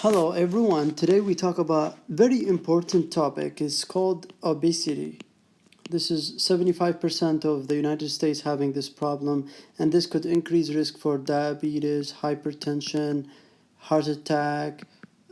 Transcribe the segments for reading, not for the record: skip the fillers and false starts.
Hello everyone. Today we talk about very important topic. It's called obesity. This is 75% of the United States having this problem, and this could increase risk for diabetes, hypertension, heart attack,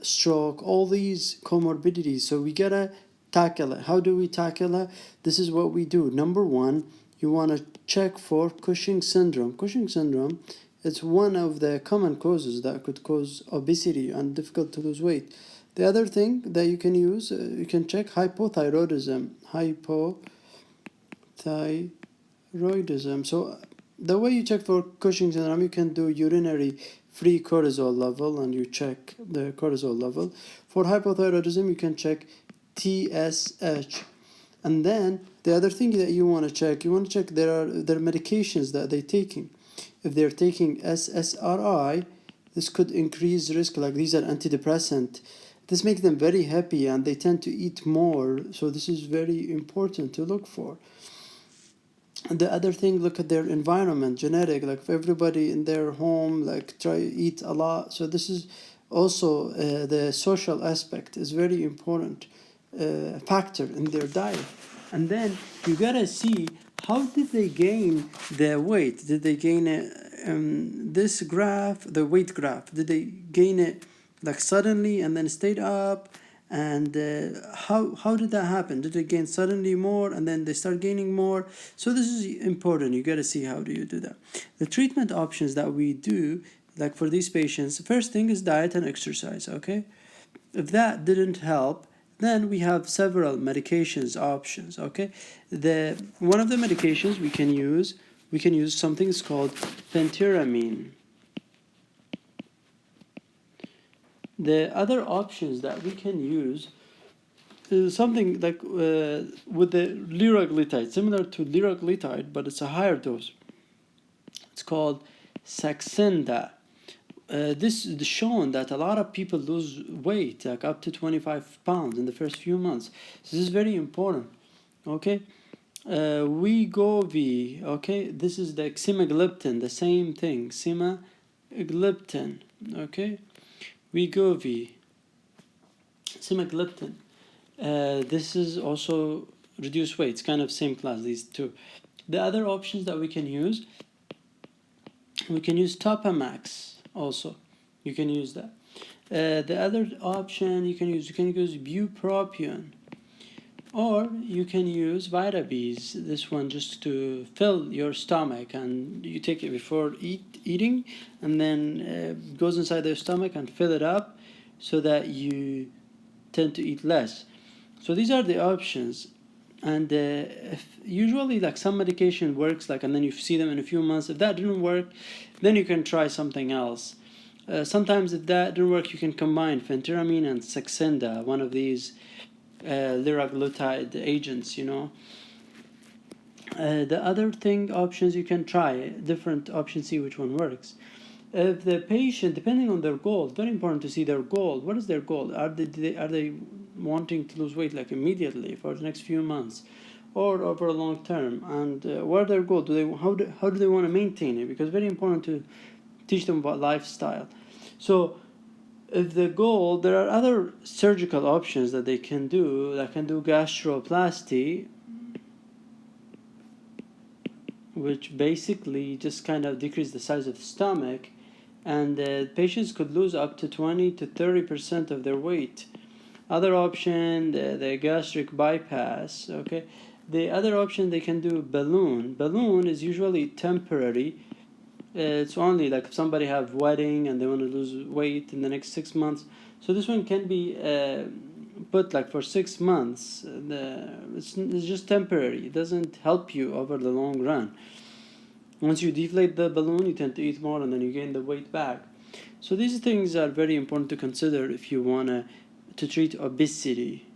stroke, all these comorbidities. So we gotta tackle it. How do we tackle it? This is what we do. Number one, you want to check for Cushing syndrome. Cushing syndrome, it's one of the common causes that could cause obesity and difficult to lose weight. The other thing that you can use, you can check hypothyroidism. Hypothyroidism. So the way you check for Cushing syndrome, you can do urinary free cortisol level and you check the cortisol level. For hypothyroidism, you can check TSH. And then the other thing that you want to check their medications that they're taking. If they're taking SSRI, this could increase risk, like these are antidepressant. This makes them very happy and they tend to eat more. So this is very important to look for. And the other thing, look at their environment, genetic, like if everybody in their home, like try to eat a lot. So this is also the social aspect is very important factor in their diet. And then you gotta see how did they gain their weight? Did they gain it? This graph, the weight graph, did they gain it like suddenly and then stayed up? And how did that happen? Did they gain suddenly more and then they start gaining more? So this is important. You got to see how do you do that. The treatment options that we do, like for these patients, the first thing is diet and exercise. Okay, if that didn't help, then we have several medications options. Okay, one of the medications we can use something is called phentermine. The other options that we can use is something like with the liraglutide, similar to liraglutide, but it's a higher dose. It's called Saxenda. This is shown that a lot of people lose weight, like up to 25 pounds in the first few months. So this is very important. Okay, Wegovy. Okay, this is the Xemiglypton, the same thing, Xemiglypton. Okay, Wegovy, Xemiglypton. This is also reduced weight. It's kind of same class, these two. The other options that we can use Topamax. Also, you can use that. The other option you can use bupropion, or you can use Vitabase. This one just to fill your stomach, and you take it before eating, and then it goes inside the stomach and fill it up, so that you tend to eat less. So these are the options. And if usually like some medication works, like, and then you see them in a few months. If that didn't work, then you can try something else. Sometimes if that didn't work, you can combine phentermine and Saxenda, one of these liraglutide agents, you know. The other thing, options, you can try different options, see which one works. If the patient, depending on their goal, very important to see their goal. What is their goal? Are they wanting to lose weight like immediately for the next few months, or over a long term? And what are their goal? How do they want to maintain it? Because it's very important to teach them about lifestyle. So if the goal, there are other surgical options that they can do. They can do gastroplasty, which basically just kind of decrease the size of the stomach, and patients could lose up to 20 to 30% of their weight. Other option, the gastric bypass. Okay, the other option, they can do balloon. Balloon is usually temporary. It's only like if somebody have wedding and they want to lose weight in the next 6 months. So this one can be put like for 6 months. It's just temporary. It doesn't help you over the long run. Once you deflate the balloon, you tend to eat more and then you gain the weight back. So these things are very important to consider if you want to treat obesity.